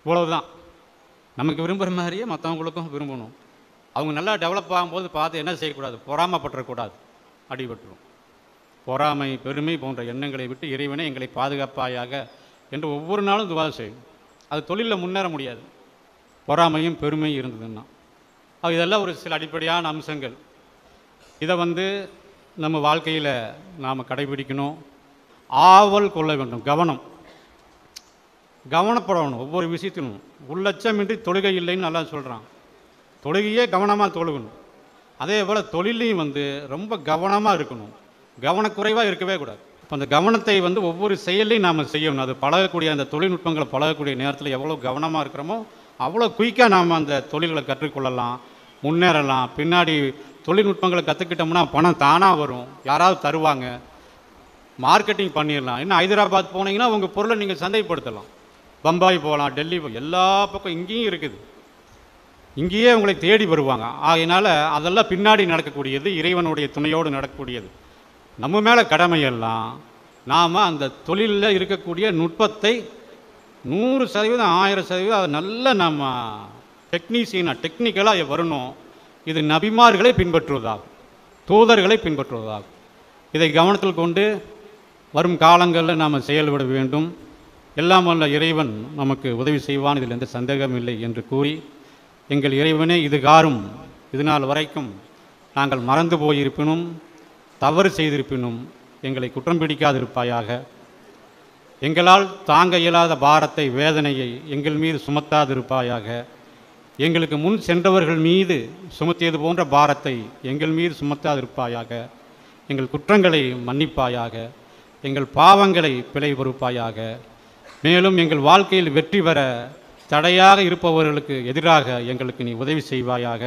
இவ்வளவுதான். நமக்கு விரும்புகிற மாதிரியே மற்றவங்களுக்கும் விரும்பணும். அவங்க நல்லா டெவலப் ஆகும்போது பார்த்து என்ன செய்யக்கூடாது, பொறாமப்பற்றக்கூடாது, அடிபட்டுரும். பொறாமை, பெருமை போன்ற எண்ணங்களை விட்டு இறைவனை எங்களை பாதுகாப்பாயாக என்று ஒவ்வொரு நாளும் துவா செய்யும். அது தொழிலில் முன்னேற முடியாது பொறாமையும் பெருமையும் இருந்ததுன்னா. இதெல்லாம் ஒரு சில அடிப்படையான அம்சங்கள். இதை நம்ம வாழ்க்கையில் நாம் கடைபிடிக்கணும். ஆவல் கொள்ள வேண்டும், கவனப்படணும். ஒவ்வொரு விஷயத்திலும் உள்ளச்சமின்றி தொழுகை இல்லைன்னு நல்லா சொல்கிறான். தொழுகையே கவனமாக தொழுகணும். அதே போல் தொழிலையும் ரொம்ப கவனமாக இருக்கணும், கவனக்குறைவாக இருக்கவே கூடாது. இப்போ அந்த கவனத்தை ஒவ்வொரு செயலையும் நாம் செய்யணும். அது பழகக்கூடிய அந்த தொழில்நுட்பங்களை பழகக்கூடிய நேரத்தில் எவ்வளோ கவனமாக இருக்கிறோமோ அவ்வளோ குயிக்காக நாம் அந்த தொழில்களை கற்றுக்கொள்ளலாம், முன்னேறலாம். பின்னாடி தொழில்நுட்பங்களை கற்றுக்கிட்டோம்னா பணம் தானாக வரும், யாராவது தருவாங்க, மார்க்கெட்டிங் பண்ணிடலாம். இன்னும் ஹைதராபாத் போனீங்கன்னா உங்கள் பொருளை நீங்கள் சந்தைப்படுத்தலாம். பம்பாய் போகலாம், டெல்லி எல்லா பக்கம் இங்கேயும் இருக்குது. இங்கேயே உங்களை தேடி வருவாங்க. ஆகையினால அதெல்லாம் பின்னாடி நடக்கக்கூடியது, இறைவனுடைய துணையோடு நடக்கக்கூடியது. நம்ம மேலே கடமையெல்லாம் நாம் அந்த தொழிலில் இருக்கக்கூடிய நுட்பத்தை 100% 1000% அதை நல்ல நம்ம டெக்னிக்கலாக வரணும். இது நபிமார்களை பின்பற்றுவதாகும், தூதர்களை பின்பற்றுவதாகும். இதை கவனத்தில் கொண்டு வரும் காலங்களில் நாம் செயல்பட வேண்டும். எல்லாம் வல்ல இறைவன் நமக்கு உதவி செய்வான், இதில் எந்த சந்தேகம் இல்லை என்று கூறி, எங்கள் இறைவனே இது நாள் வரைக்கும் நாங்கள் மறந்து போயிருப்பினும் தவறு செய்திருப்பினும் எங்களை குற்றம் பிடிக்காதிருப்பாயாக. எங்களால் தாங்க இயலாத பாரத்தை, வேதனையை எங்கள் மீது சுமத்தாதிருப்பாயாக. எங்களுக்கு முன் சென்றவர்கள் மீது சுமத்தியது போன்ற பாரத்தை எங்கள் மீது சுமத்தாதிருப்பாயாக. எங்கள் குற்றங்களை மன்னிப்பாயாக, எங்கள் பாவங்களை பிழை பொறுப்பாயாக. மேலும் எங்கள் வாழ்க்கையில் வெற்றி பெற தடையாக இருப்பவர்களுக்கு எதிராக எங்களுக்கு நீ உதவி செய்வாயாக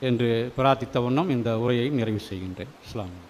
என்று பிரார்த்தித்த வண்ணம் இந்த உரையை நிறைவு செய்கின்றேன். அஸ்ஸலாமு அலைக்கும்.